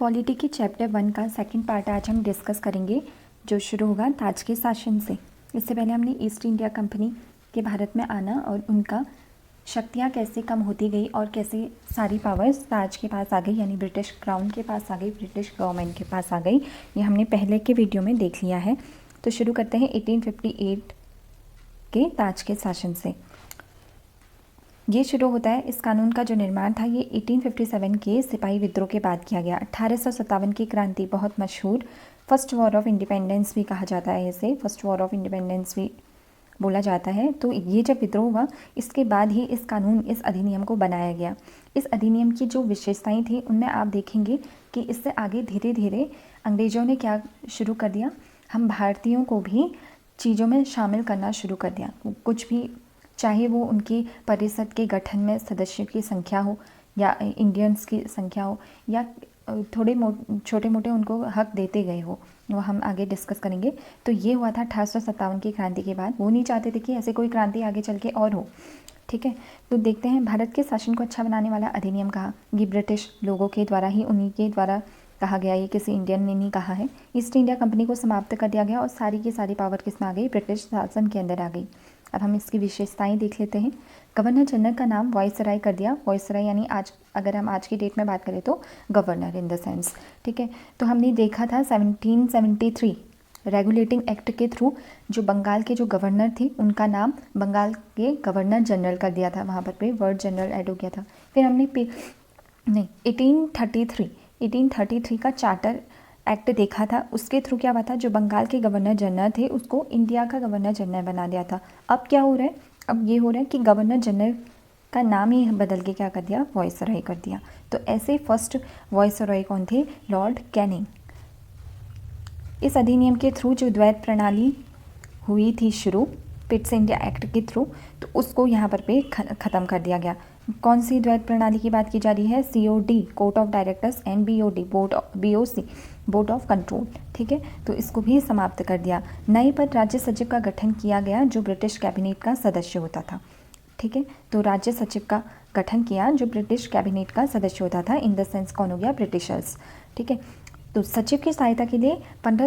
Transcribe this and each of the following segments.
Polity के chapter 1 का second part आज हम डिस्कस करेंगे, जो शुरू होगा ताज के शासन से। इससे पहले हमने ईस्ट इंडिया कंपनी के भारत में आना और उनका शक्तियाँ कैसे कम होती गई और कैसे सारी पावर्स ताज के पास आ गई, यानी ब्रिटिश क्राउन के पास आ गई, ब्रिटिश गवर्नमेंट के पास आ गई। ये हमने पहले के वीडियो में देख लिया है। तो शुरू करते हैं 1858 के ताज के शासन से। ये शुरू होता है, इस कानून का जो निर्माण था ये 1857 के सिपाही विद्रोह के बाद किया गया। 1857 की क्रांति बहुत मशहूर फर्स्ट वॉर ऑफ इंडिपेंडेंस भी कहा जाता है, इसे फर्स्ट वॉर ऑफ इंडिपेंडेंस भी बोला जाता है। तो ये जब विद्रोह हुआ इसके बाद ही इस कानून, इस अधिनियम को बनाया गया। इस अधिनियम की जो विशेषताएं थी उनमें आप देखेंगे कि इससे आगे धीरे धीरे अंग्रेज़ों ने क्या शुरू कर दिया, हम भारतीयों को भी चीज़ों में शामिल करना शुरू कर दिया। कुछ भी, चाहे वो उनकी परिषद के गठन में सदस्यों की संख्या हो या इंडियंस की संख्या हो या थोड़े छोटे मोटे उनको हक देते गए हो, वो हम आगे डिस्कस करेंगे। तो ये हुआ था 1857 की क्रांति के बाद। वो नहीं चाहते थे कि ऐसे कोई क्रांति आगे चल के और हो, ठीक है। तो देखते हैं, भारत के शासन को अच्छा बनाने वाला अधिनियम कहा, ये ब्रिटिश लोगों के द्वारा ही, उन्हीं के द्वारा कहा गया, ये किसी इंडियन ने नहीं कहा है। ईस्ट इंडिया कंपनी को समाप्त कर दिया गया और सारी की सारी पावर किसमें आ गई, ब्रिटिश शासन के अंदर आ गई। अब हम इसकी विशेषताएं देख लेते हैं। गवर्नर जनरल का नाम वायसराय कर दिया। वायसराय यानी आज, अगर हम आज की डेट में बात करें तो गवर्नर इन द सेंस, ठीक है। तो हमने देखा था 1773 रेगुलेटिंग एक्ट के थ्रू जो बंगाल के जो गवर्नर थे उनका नाम बंगाल के गवर्नर जनरल कर दिया था, वहाँ पर वर्ड जनरल ऐड हो गया था। फिर हमने 1833 का चार्टर एक्ट देखा था, उसके थ्रू क्या हुआ था, जो बंगाल के गवर्नर जनरल थे उसको इंडिया का गवर्नर जनरल बना दिया था। अब क्या हो रहा है, अब ये हो रहा है कि गवर्नर जनरल का नाम ही बदल के क्या कर दिया, वायसराय कर दिया। तो ऐसे फर्स्ट वायसराय कौन थे, लॉर्ड कैनिंग। इस अधिनियम के थ्रू जो द्वैत प्रणाली हुई थी शुरू पिट्स इंडिया एक्ट के थ्रू, तो उसको यहाँ पर पे ख़त्म कर दिया गया। कौन सी द्वैत प्रणाली की बात की जा रही है, COD court of directors and BOD BOC board of control, ठीक है। तो इसको भी समाप्त कर दिया। नए पद राज्य सचिव का गठन किया गया जो ब्रिटिश कैबिनेट का सदस्य होता था, ठीक है। तो राज्य सचिव का गठन किया जो ब्रिटिश कैबिनेट का सदस्य होता था, इन द सेंस कौन हो गया, ब्रिटिशर्स, ठीक है। तो सचिव की सहायता के लिए 15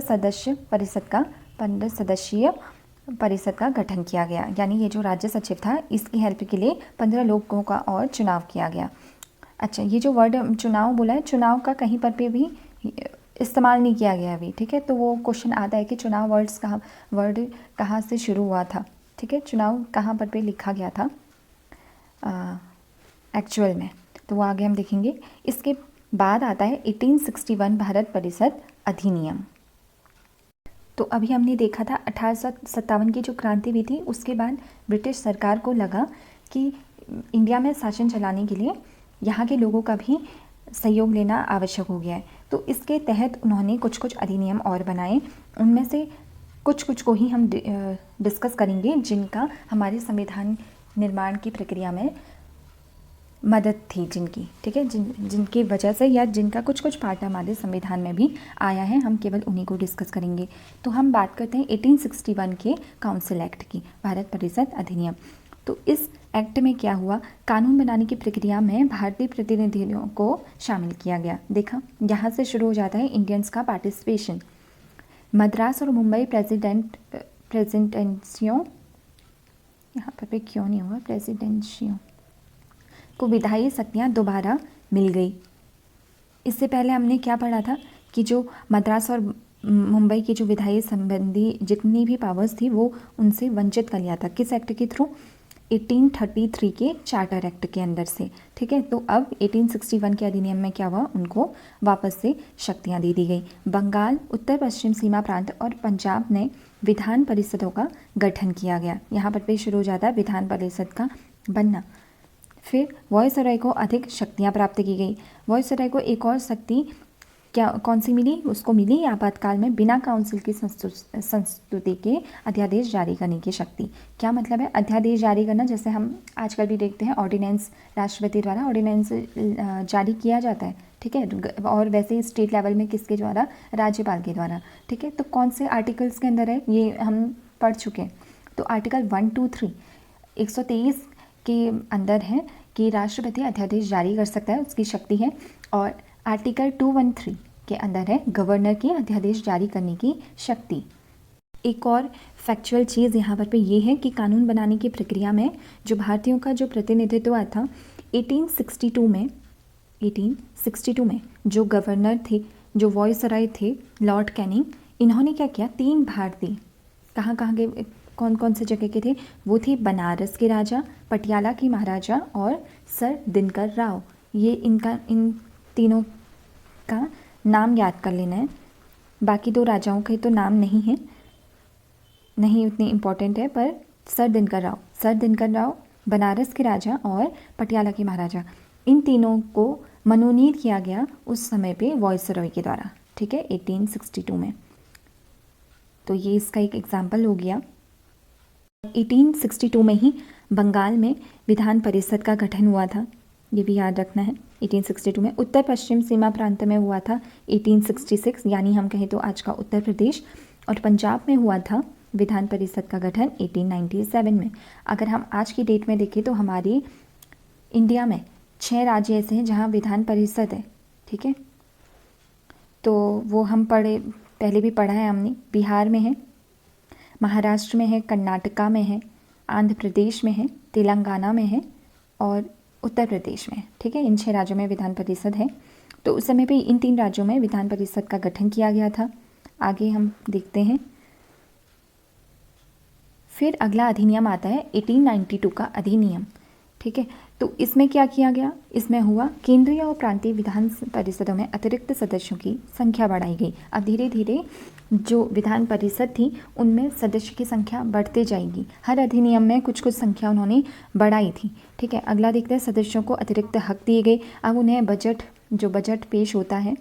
सदस्यीय परिषद का गठन किया गया, यानी ये जो राज्य सचिव था इसकी हेल्प के लिए 15 लोगों का और चुनाव किया गया। अच्छा, ये जो वर्ड चुनाव बोला है, चुनाव का कहीं पर भी इस्तेमाल नहीं किया गया अभी, ठीक है। तो वो क्वेश्चन आता है कि चुनाव वर्ड कहाँ से शुरू हुआ था, ठीक है, चुनाव कहाँ पर लिखा गया था एक्चुअल में, तो वो आगे हम देखेंगे। इसके बाद आता है 1861 भारत परिषद अधिनियम। तो अभी हमने देखा था 1857 की जो क्रांति हुई थी उसके बाद ब्रिटिश सरकार को लगा कि इंडिया में शासन चलाने के लिए यहाँ के लोगों का भी सहयोग लेना आवश्यक हो गया है। तो इसके तहत उन्होंने कुछ कुछ अधिनियम और बनाए, उनमें से कुछ को ही हम डिस्कस करेंगे जिनका हमारे संविधान निर्माण की प्रक्रिया में मदद थी, जिनकी, ठीक है, जिनकी वजह से या जिनका कुछ पार्ट हमारे संविधान में भी आया है, हम केवल उन्हीं को डिस्कस करेंगे। तो हम बात करते हैं 1861 के काउंसिल एक्ट की, भारत परिषद अधिनियम। तो इस एक्ट में क्या हुआ, कानून बनाने की प्रक्रिया में भारतीय प्रतिनिधियों को शामिल किया गया। देखा, यहाँ से शुरू हो जाता है इंडियंस का पार्टिसिपेशन। मद्रास और मुंबई प्रेसिडेंसियों, यहाँ पर क्यों नहीं हुआ, प्रेसिडेंसियों को विधायी शक्तियाँ दोबारा मिल गई। इससे पहले हमने क्या पढ़ा था कि जो मद्रास और मुंबई की जो विधायी संबंधी जितनी भी पावर्स थी वो उनसे वंचित कर लिया था, किस एक्ट के थ्रू, 1833 के चार्टर एक्ट के अंदर से, ठीक है। तो अब 1861 के अधिनियम में क्या हुआ, उनको वापस से शक्तियाँ दे दी गई। बंगाल, उत्तर पश्चिम सीमा प्रांत और पंजाब में विधान परिषदों का गठन किया गया। यहाँ पर शुरू हो जाता है विधान परिषद का बनना। फिर वायसराय को अधिक शक्तियाँ प्राप्त की गई। वायसराय को एक और शक्ति क्या, कौन सी मिली, उसको मिली आपातकाल में बिना काउंसिल की संस्तुति के अध्यादेश जारी करने की शक्ति। क्या मतलब है अध्यादेश जारी करना, जैसे हम आजकल भी देखते हैं ऑर्डिनेंस, राष्ट्रपति द्वारा ऑर्डिनेंस जारी किया जाता है, ठीक है, और वैसे ही स्टेट लेवल में किसके द्वारा, राज्यपाल के द्वारा, ठीक है। तो कौन से आर्टिकल्स के अंदर है ये हम पढ़ चुके हैं। तो आर्टिकल 1, 2, 3 123 के अंदर है कि राष्ट्रपति अध्यादेश जारी कर सकता है, उसकी शक्ति है। और आर्टिकल 213 के अंदर है गवर्नर की अध्यादेश जारी करने की शक्ति। एक और फैक्चुअल चीज़ यहाँ पर ये है कि कानून बनाने की प्रक्रिया में जो भारतीयों का जो प्रतिनिधित्व आया था 1862 में जो गवर्नर थे, जो वॉइसरॉय थे लॉर्ड कैनिंग, इन्होंने क्या किया, 3 भारतीय कहाँ के, कौन कौन से जगह के थे, वो थे बनारस के राजा, पटियाला के महाराजा और सर दिनकर राव। ये इन तीनों का नाम याद कर लेना है। बाकी 2 राजाओं के तो नाम नहीं उतनी इम्पोर्टेंट है, पर सर दिनकर राव बनारस के राजा और पटियाला के महाराजा, इन तीनों को मनोनीत किया गया उस समय पे वॉइसरॉय के द्वारा, ठीक है, 1862 में। तो ये इसका एक एग्जाम्पल हो गया। 1862 में ही बंगाल में विधान परिषद का गठन हुआ था, ये भी याद रखना है। 1862 में उत्तर पश्चिम सीमा प्रांत में हुआ था 1866, यानी हम कहें तो आज का उत्तर प्रदेश, और पंजाब में हुआ था विधान परिषद का गठन 1897 में। अगर हम आज की डेट में देखें तो हमारी इंडिया में 6 राज्य ऐसे हैं जहाँ विधान परिषद है, ठीक है। तो वो हम पहले भी पढ़ा है हमने। बिहार में है, महाराष्ट्र में है, कर्नाटका में है, आंध्र प्रदेश में है, तेलंगाना में है और उत्तर प्रदेश में है, ठीक है। इन 6 राज्यों में विधान परिषद है। तो उस समय पे इन 3 राज्यों में विधान परिषद का गठन किया गया था। आगे हम देखते हैं। फिर अगला अधिनियम आता है 1892 का अधिनियम, ठीक है। तो इसमें क्या किया गया, इसमें हुआ केंद्रीय और प्रांतीय विधान परिषदों में अतिरिक्त सदस्यों की संख्या बढ़ाई गई। अब धीरे धीरे जो विधान परिषद थी उनमें सदस्य की संख्या बढ़ते जाएगी। हर अधिनियम में कुछ संख्या उन्होंने बढ़ाई थी, ठीक है। अगला देखते हैं, सदस्यों को अतिरिक्त हक दिए गए। अब उन्हें बजट पेश होता है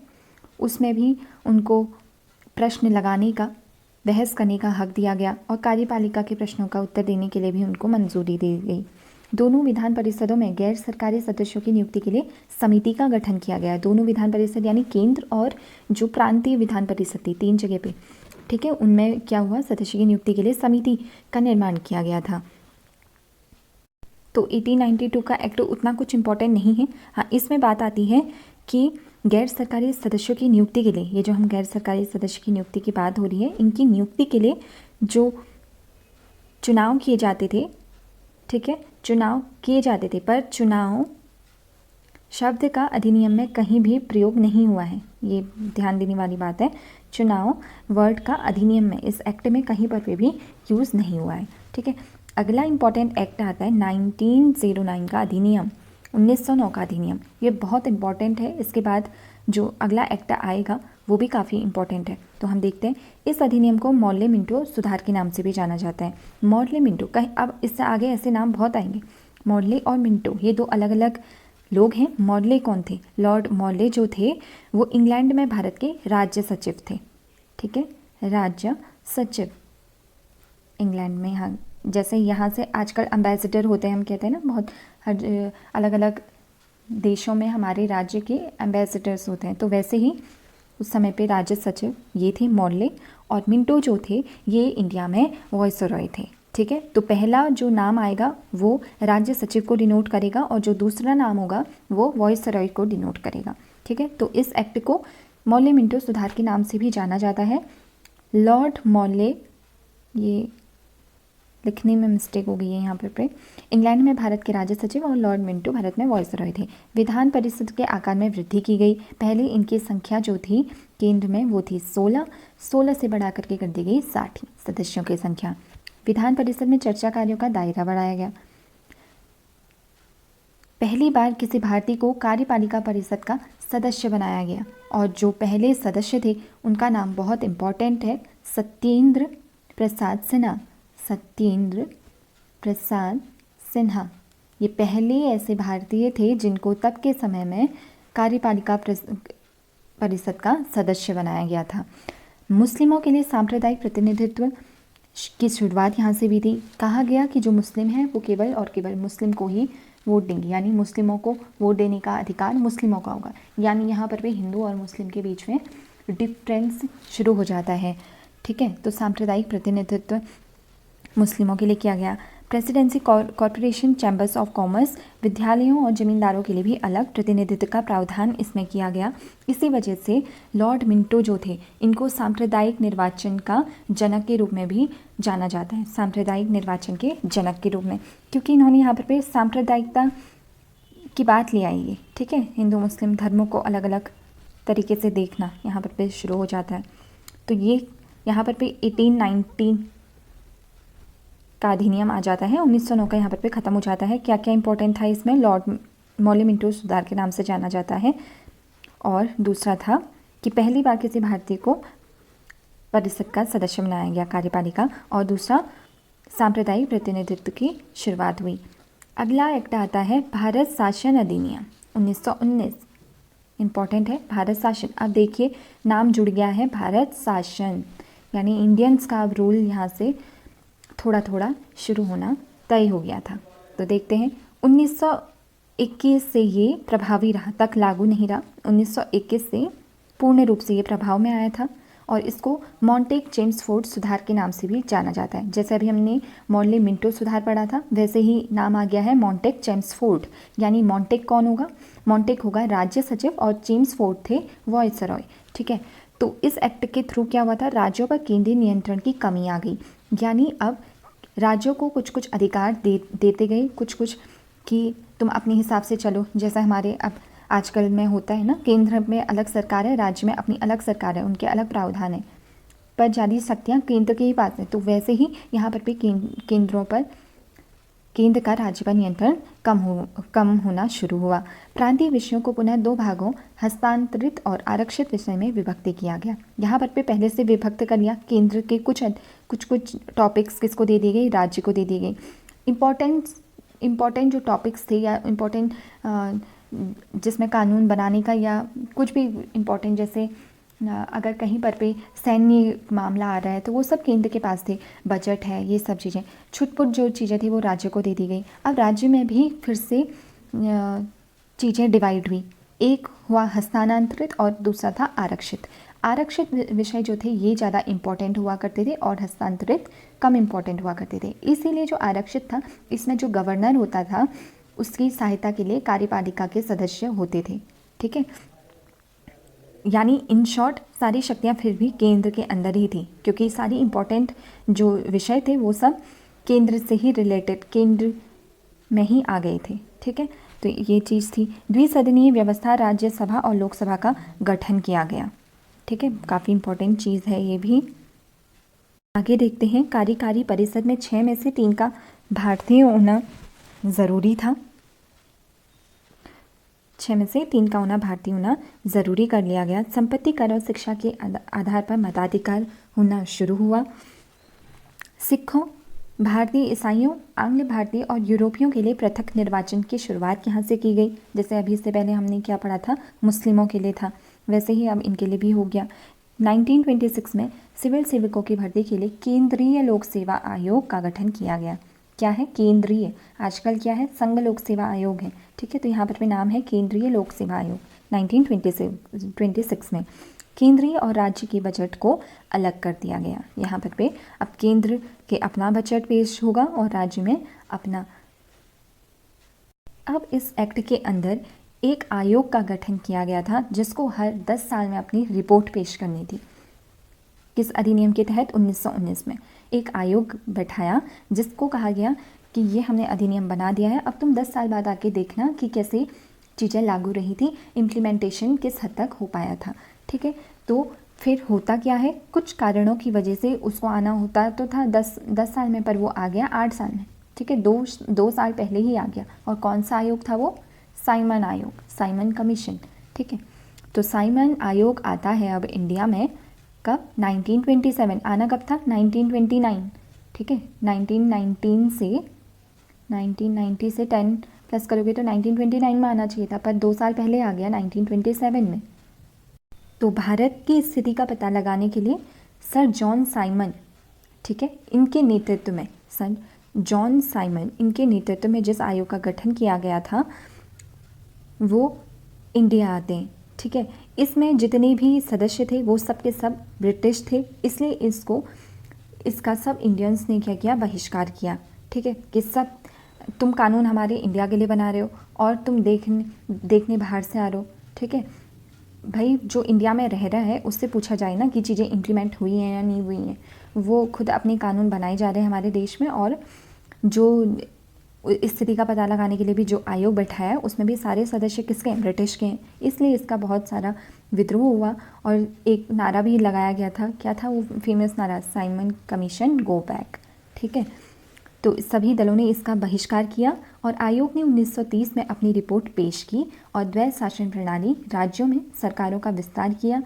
उसमें भी उनको प्रश्न लगाने का, बहस करने का हक दिया गया और कार्यपालिका के प्रश्नों का उत्तर देने के लिए भी उनको मंजूरी दी गई। दोनों विधान परिषदों में गैर सरकारी सदस्यों की नियुक्ति के लिए समिति का गठन किया गया। दोनों विधान परिषद यानी केंद्र और जो प्रांतीय विधान परिषद थी 3 जगह पे, ठीक है, उनमें क्या हुआ, सदस्य की नियुक्ति के लिए समिति का निर्माण किया गया था। तो 1892 का एक्ट उतना कुछ इम्पोर्टेंट नहीं है। हाँ, इसमें बात आती है कि गैर सरकारी सदस्यों की नियुक्ति के लिए, ये जो हम गैर सरकारी सदस्य की नियुक्ति की बात हो रही है, इनकी नियुक्ति के लिए जो चुनाव किए जाते थे, ठीक है, चुनाव किए जाते थे, पर चुनाव शब्द का अधिनियम में कहीं भी प्रयोग नहीं हुआ है। ये ध्यान देने वाली बात है। चुनाव वर्ड का अधिनियम में, इस एक्ट में कहीं पर भी यूज़ नहीं हुआ है, ठीक है। अगला इम्पॉर्टेंट एक्ट आता है 1909 का अधिनियम, 1909 का अधिनियम। ये बहुत इंपॉर्टेंट है। इसके बाद जो अगला एक्ट आएगा वो भी काफ़ी इंपॉर्टेंट है। तो हम देखते हैं, इस अधिनियम को मॉर्ले मिंटो सुधार के नाम से भी जाना जाता है। मॉर्ले मिंटो, कहीं अब इससे आगे ऐसे नाम बहुत आएंगे। मॉर्ले और मिंटो ये 2 अलग अलग लोग हैं। मॉर्ले कौन थे? लॉर्ड मॉर्ले जो थे वो इंग्लैंड में भारत के राज्य सचिव थे, ठीक है, राज्य सचिव इंग्लैंड में। हाँ, जैसे यहाँ से आजकल एम्बेसडर होते हैं, हम कहते हैं ना, बहुत हर अलग अलग देशों में हमारे राज्य के एम्बेसडर्स होते हैं, तो वैसे ही उस समय पे राज्य सचिव ये थे मॉर्ले, और मिंटो जो थे ये इंडिया में वॉइसरॉय थे, ठीक है। तो पहला जो नाम आएगा वो राज्य सचिव को डिनोट करेगा और जो दूसरा नाम होगा वो वॉइसरॉय को डिनोट करेगा, ठीक है। तो इस एक्ट को मॉर्ले मिंटो सुधार के नाम से भी जाना जाता है। लॉर्ड मॉर्ले, ये लिखने में मिस्टेक हो गई है यहाँ पे, इंग्लैंड में भारत के राज्य सचिव और लॉर्ड मिंटो भारत में वॉइसरॉय थे। विधान परिषद के आकार में वृद्धि की गई। पहले इनकी संख्या जो थी केंद्र में वो थी 16 से बढ़ा करके कर दी गई 60 सदस्यों की संख्या। विधान परिषद में चर्चा कार्यों का दायरा बढ़ाया गया। पहली बार किसी भारतीय को कार्यपालिका परिषद का सदस्य बनाया गया और जो पहले सदस्य थे उनका नाम बहुत इम्पोर्टेंट है, सत्येंद्र प्रसाद सिन्हा। सत्येंद्र प्रसाद सिन्हा ये पहले ऐसे भारतीय थे जिनको तब के समय में कार्यपालिका परिषद का सदस्य बनाया गया था। मुस्लिमों के लिए सांप्रदायिक प्रतिनिधित्व की शुरुआत यहाँ से भी थी। कहा गया कि जो मुस्लिम हैं वो केवल और केवल मुस्लिम को ही वोट देंगे, यानी मुस्लिमों को वोट देने का अधिकार मुस्लिमों का होगा। यानी यहाँ पर भी हिंदू और मुस्लिम के बीच में डिफरेंस शुरू हो जाता है, ठीक है। तो सांप्रदायिक प्रतिनिधित्व मुस्लिमों के लिए किया गया। Presidency corporation, chambers of commerce, विद्यालयों और जमींदारों के लिए भी अलग प्रतिनिधित्व का प्रावधान इसमें किया गया। इसी वजह से लॉर्ड मिंटो जो थे, इनको सांप्रदायिक निर्वाचन का जनक के रूप में भी जाना जाता है, सांप्रदायिक निर्वाचन के जनक के रूप में, क्योंकि इन्होंने यहाँ पर सांप्रदायिकता की बात ले आई है। ठीक है, हिंदू मुस्लिम धर्मों को अलग अलग तरीके से देखना यहाँ पर शुरू हो जाता है। तो ये यहाँ पर 1819 का अधिनियम आ जाता है, 1909 का यहाँ पर ख़त्म हो जाता है। क्या क्या इंपॉर्टेंट था इसमें? लॉर्ड मौले मिंटो सुधार के नाम से जाना जाता है, और दूसरा था कि पहली बार किसी भारतीय को परिषद का सदस्य बनाया गया, कार्यपालिका, और दूसरा सांप्रदायिक प्रतिनिधित्व की शुरुआत हुई। अगला एक्ट आता है भारत शासन अधिनियम 1919। इम्पॉर्टेंट है भारत शासन। अब देखिए नाम जुड़ गया है भारत शासन, यानी इंडियंस का अब रूल यहाँ से थोड़ा थोड़ा शुरू होना तय हो गया था। तो देखते हैं 1921 से ये प्रभावी रहा, तक लागू नहीं रहा। 1921 से पूर्ण रूप से ये प्रभाव में आया था, और इसको मॉन्टेक चेम्सफोर्ड सुधार के नाम से भी जाना जाता है। जैसे अभी हमने मॉर्ले मिंटो सुधार पढ़ा था, वैसे ही नाम आ गया है मॉन्टेक चेम्सफोर्ड। यानी मॉन्टेक कौन होगा? मॉन्टेक होगा राज्य सचिव, और चेम्सफोर्ड थे वॉयसरॉय। ठीक है, तो इस एक्ट के थ्रू क्या हुआ था? राज्यों पर केंद्रीय नियंत्रण की कमी आ गई, यानी अब राज्यों को कुछ कुछ अधिकार देते गए, कुछ कुछ कि तुम अपने हिसाब से चलो। जैसा हमारे अब आजकल में होता है ना, केंद्र में अलग सरकार है, राज्य में अपनी अलग सरकार है, उनके अलग प्रावधान है, पर ज़्यादा शक्तियाँ केंद्र के ही पास है। तो वैसे ही यहाँ पर भी केंद्रों पर केंद्र का राज्य पर नियंत्रण कम होना शुरू हुआ। प्रांतीय विषयों को पुनः दो भागों, हस्तांतरित और आरक्षित विषय में विभक्त किया गया। यहाँ पर पहले से विभक्त कर लिया। केंद्र के कुछ टॉपिक्स किसको दे दी गई? राज्य को दे दी गई। इम्पोर्टेंट जो टॉपिक्स थे, या इम्पोर्टेंट जिसमें कानून बनाने का या कुछ भी इम्पोर्टेंट, जैसे अगर कहीं पर पे सैन्य मामला आ रहा है तो वो सब केंद्र के पास थे। बजट है, ये सब चीज़ें, छुटपुट जो चीज़ें थी वो राज्य को दे दी गई। अब राज्य में भी फिर से चीज़ें डिवाइड हुई। एक हुआ हस्तांतरित और दूसरा था आरक्षित। आरक्षित विषय जो थे ये ज़्यादा इम्पोर्टेंट हुआ करते थे, और हस्तांतरित कम इम्पोर्टेंट हुआ करते थे। इसीलिए जो आरक्षित था, इसमें जो गवर्नर होता था उसकी सहायता के लिए कार्यपालिका के सदस्य होते थे। ठीक है, यानी इन शॉर्ट सारी शक्तियाँ फिर भी केंद्र के अंदर ही थी, क्योंकि सारी इम्पोर्टेंट जो विषय थे वो सब केंद्र से ही रिलेटेड, केंद्र में ही आ गए थे। ठीक है, तो ये चीज़ थी। द्विसदनीय व्यवस्था, राज्यसभा और लोकसभा का गठन किया गया। ठीक है, काफ़ी इम्पोर्टेंट चीज़ है ये भी। आगे देखते हैं, कार्यकारी परिषद में 6 में से 3 का भारतीय होना ज़रूरी था। 6 में से 3 का होना भारतीय होना ज़रूरी कर लिया गया। संपत्ति कर और शिक्षा के आधार पर मताधिकार होना शुरू हुआ। सिखों, भारतीय ईसाइयों, आंग्ल भारतीय और यूरोपियों के लिए पृथक निर्वाचन की शुरुआत यहाँ से की गई। जैसे अभी से पहले हमने क्या पढ़ा था, मुस्लिमों के लिए था, वैसे ही अब इनके लिए भी हो गया। 1926 में सिविल सेवकों की भर्ती के लिए केंद्रीय लोक सेवा आयोग का गठन किया गया। क्या है? केंद्रीय। आजकल क्या है? संघ लोक सेवा आयोग है। ठीक है, तो यहाँ पर भी नाम है केंद्रीय लोक सेवा आयोग। 1926 में केंद्रीय और राज्य के बजट को अलग कर दिया गया। यहाँ पर पे अब केंद्र के अपना बजट पेश होगा और राज्य में अपना। अब इस एक्ट के अंदर एक आयोग का गठन किया गया था, जिसको हर 10 साल में अपनी रिपोर्ट पेश करनी थी। किस अधिनियम के तहत? 1919 में एक आयोग बैठाया, जिसको कहा गया कि ये हमने अधिनियम बना दिया है, अब तुम 10 साल बाद आके देखना कि कैसे चीज़ें लागू रही थी, इम्प्लीमेंटेशन किस हद तक हो पाया था। ठीक है, तो फिर होता क्या है, कुछ कारणों की वजह से उसको आना होता तो था 10 साल में, पर वो आ गया 8 साल में। ठीक है, दो साल पहले ही आ गया। और कौन सा आयोग था वो? साइमन आयोग, साइमन कमीशन। ठीक है, तो साइमन आयोग आता है अब इंडिया में कब? 1927। आना कब था? 1929। ठीक है, 1990 से 10 प्लस करोगे तो 1929 में आना चाहिए था, पर 2 साल पहले आ गया 1927 में। तो भारत की स्थिति का पता लगाने के लिए सर जॉन साइमन, ठीक है, इनके नेतृत्व में, सर जॉन साइमन इनके नेतृत्व में जिस आयोग का गठन किया गया था वो इंडिया आते हैं। ठीक है, इसमें जितने भी सदस्य थे वो सब के सब ब्रिटिश थे, इसलिए इसका सब इंडियंस ने क्या किया? बहिष्कार किया। ठीक है, कि सब तुम कानून हमारे इंडिया के लिए बना रहे हो और तुम देखने बाहर से आ रहे हो। ठीक है भाई, जो इंडिया में रह रहा है उससे पूछा जाए ना कि चीज़ें इम्प्लीमेंट हुई हैं या नहीं हुई हैं। वो खुद अपने कानून बनाए जा रहे हैं हमारे देश में, और जो स्थिति का पता लगाने के लिए भी जो आयोग बैठाया है उसमें भी सारे सदस्य किसके हैं? ब्रिटिश के हैं। इसलिए इसका बहुत सारा विद्रोह हुआ और एक नारा भी लगाया गया था। क्या था वो फेमस नारा? Simon commission go back. ठीक है, तो सभी दलों ने इसका बहिष्कार किया और आयोग ने 1930 में अपनी रिपोर्ट पेश की और द्वैध शासन प्रणाली, राज्यों में सरकारों का विस्तार किया,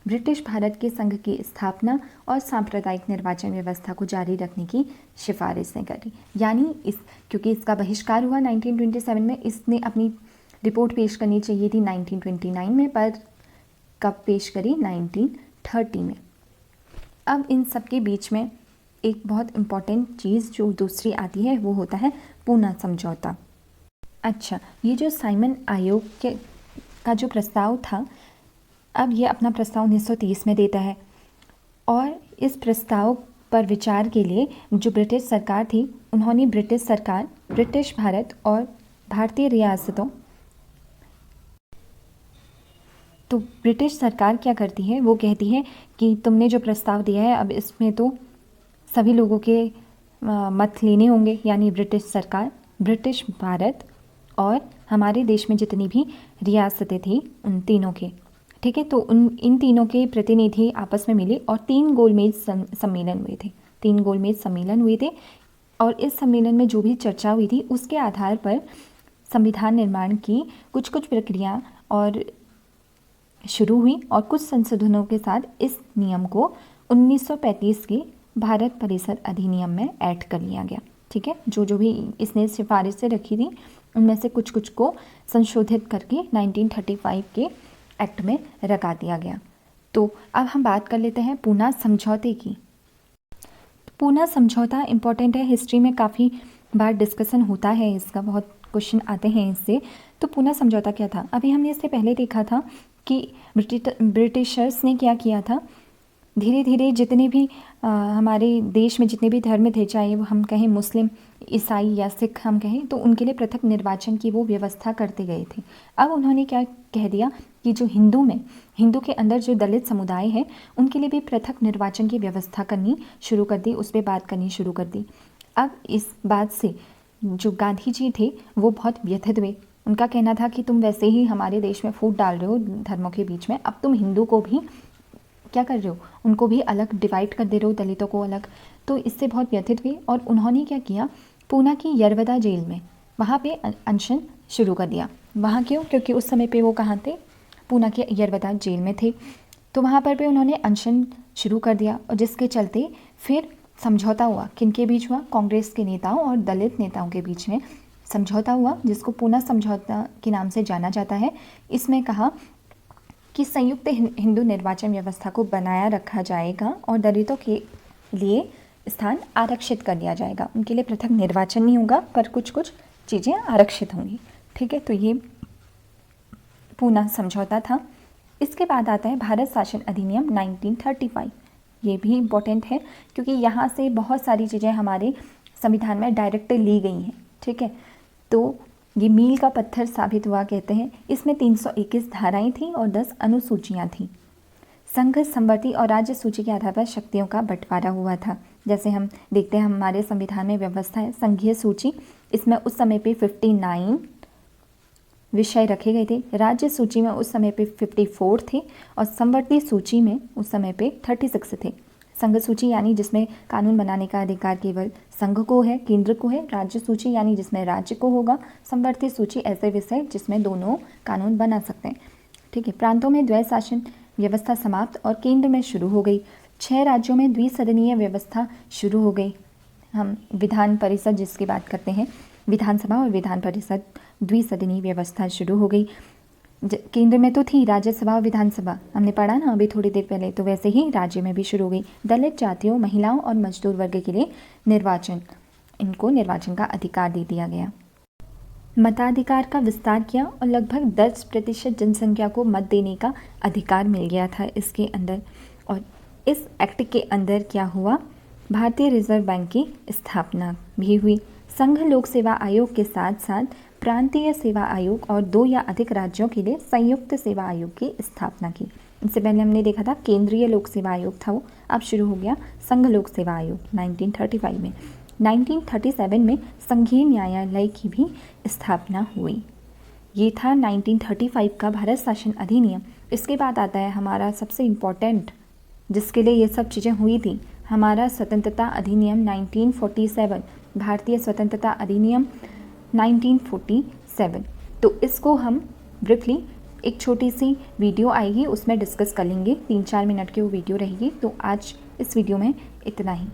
ब्रिटिश भारत के संघ की स्थापना और सांप्रदायिक निर्वाचन व्यवस्था को जारी रखने की सिफारिशें करी। यानी क्योंकि इसका बहिष्कार हुआ 1927 में, इसने अपनी रिपोर्ट पेश करनी चाहिए थी 1929 में, पर कब पेश करी? 1930 में। अब इन सब के बीच में एक बहुत इम्पॉर्टेंट चीज़ जो दूसरी आती है वो होता है पूना समझौता। अच्छा, ये जो साइमन आयोग का जो प्रस्ताव था, अब ये अपना प्रस्ताव 1930 में देता है और इस प्रस्ताव पर विचार के लिए जो ब्रिटिश सरकार थी, उन्होंने ब्रिटिश सरकार, ब्रिटिश भारत और भारतीय रियासतों, तो ब्रिटिश सरकार क्या करती है? वो कहती है कि तुमने जो प्रस्ताव दिया है अब इसमें तो सभी लोगों के मत लेने होंगे, यानी ब्रिटिश सरकार, ब्रिटिश भारत और हमारे देश में जितनी भी रियासतें थी उन तीनों के। ठीक है, तो इन तीनों के प्रतिनिधि आपस में मिले और 3 गोलमेज सम्मेलन हुए थे। 3 गोलमेज सम्मेलन हुए थे और इस सम्मेलन में जो भी चर्चा हुई थी उसके आधार पर संविधान निर्माण की कुछ कुछ प्रक्रिया और शुरू हुई और कुछ संशोधनों के साथ इस नियम को 1935 के भारत परिषद अधिनियम में ऐड कर लिया गया। ठीक है, जो भी इसने सिफारिशें रखी थी उनमें से कुछ कुछ को संशोधित करके 1935 के एक्ट में रखा दिया गया। तो अब हम बात कर लेते हैं पूना समझौते की। पूना समझौता इम्पॉर्टेंट है, हिस्ट्री में काफ़ी बार डिस्कशन होता है इसका, बहुत क्वेश्चन आते हैं इससे। तो पूना समझौता क्या था? अभी हमने इससे पहले देखा था कि ब्रिटिशर्स ने क्या किया था, धीरे धीरे जितने भी हमारे देश में जितने भी धर्म थे, चाहे वो हम कहें मुस्लिम, ईसाई या सिख हम कहें, तो उनके लिए पृथक निर्वाचन की वो व्यवस्था करते गए थे। अब उन्होंने क्या कह दिया कि जो हिंदू के अंदर जो दलित समुदाय है उनके लिए भी पृथक निर्वाचन की व्यवस्था करनी शुरू कर दी, उस पर बात करनी शुरू कर दी। अब इस बात से जो गांधी जी थे वो बहुत व्यथित हुए। उनका कहना था कि तुम वैसे ही हमारे देश में फूट डाल रहे हो धर्मों के बीच में, अब तुम हिंदू को भी क्या कर रहे हो, उनको भी अलग डिवाइड कर दे रहे हो, दलितों को अलग। तो इससे बहुत व्यथित हुए और उन्होंने क्या किया, पूना की यरवदा जेल में वहाँ पे अनशन शुरू कर दिया। वहाँ क्यों? क्योंकि उस समय पे वो कहाँ थे? पूना के यरवदा जेल में थे। तो वहाँ पर भी उन्होंने अनशन शुरू कर दिया और जिसके चलते फिर समझौता हुआ। किनके बीच हुआ? कांग्रेस के नेताओं और दलित नेताओं के बीच में समझौता हुआ, जिसको पूना समझौता के नाम से जाना जाता है। इसमें कहा कि संयुक्त हिंदू निर्वाचन व्यवस्था को बनाया रखा जाएगा और दलितों के लिए स्थान आरक्षित कर दिया जाएगा। उनके लिए पृथक निर्वाचन नहीं होगा, पर कुछ कुछ चीज़ें आरक्षित होंगी। ठीक है, तो ये पूना समझौता था। इसके बाद आता है भारत शासन अधिनियम 1935। ये भी इम्पोर्टेंट है क्योंकि यहाँ से बहुत सारी चीज़ें हमारे संविधान में डायरेक्ट ली गई हैं। ठीक है, तो ये मील का पत्थर साबित हुआ कहते हैं। इसमें 321 धाराएं थीं और 10 अनुसूचियाँ थीं। संघ, संवर्ती और राज्य सूची के आधार पर शक्तियों का बंटवारा हुआ था। जैसे हम देखते हैं हमारे संविधान में व्यवस्था है संघीय सूची, इसमें उस समय पे 59 विषय रखे गए थे। राज्य सूची में उस समय पे 54 थे और संवर्ती सूची में उस समय पे 36 थे। संघ सूची यानी जिसमें कानून बनाने का अधिकार केवल संघ को है, केंद्र को है। राज्य सूची यानी जिसमें राज्य को होगा। संवर्ती सूची ऐसे विषय जिसमें दोनों कानून बना सकते हैं। ठीक है, प्रांतों में द्वैध शासन व्यवस्था समाप्त और केंद्र में शुरू हो गई। 6 राज्यों में द्विसदनीय व्यवस्था शुरू हो गई। हम विधान परिषद जिसकी बात करते हैं, विधानसभा और विधान परिषद द्विसदनीय व्यवस्था शुरू हो गई। केंद्र में तो थी राज्यसभा और विधानसभा, हमने पढ़ा ना अभी थोड़ी देर पहले, तो वैसे ही राज्य में भी शुरू हो गई। दलित जातियों, महिलाओं और मजदूर वर्ग के लिए इनको निर्वाचन का अधिकार दे दिया गया। मताधिकार का विस्तार किया और लगभग 10% जनसंख्या को मत देने का अधिकार मिल गया था इसके अंदर। और इस एक्ट के अंदर क्या हुआ, भारतीय रिजर्व बैंक की स्थापना भी हुई। संघ लोक सेवा आयोग के साथ साथ प्रांतीय सेवा आयोग और 2 या अधिक राज्यों के लिए संयुक्त सेवा आयोग की स्थापना की। इससे पहले हमने देखा था केंद्रीय लोक सेवा आयोग था वो, अब शुरू हो गया संघ लोक सेवा आयोग 1935 में। 1937 में संघीय न्यायालय की भी स्थापना हुई। ये था 1935 का भारत शासन अधिनियम। इसके बाद आता है हमारा सबसे इम्पोर्टेंट, जिसके लिए ये सब चीज़ें हुई थी, हमारा स्वतंत्रता अधिनियम 1947, भारतीय स्वतंत्रता अधिनियम 1947। तो इसको हम ब्रीफली एक छोटी सी वीडियो आएगी उसमें डिस्कस कर लेंगे, 3-4 मिनट की वो वीडियो रहेगी। तो आज इस वीडियो में इतना ही।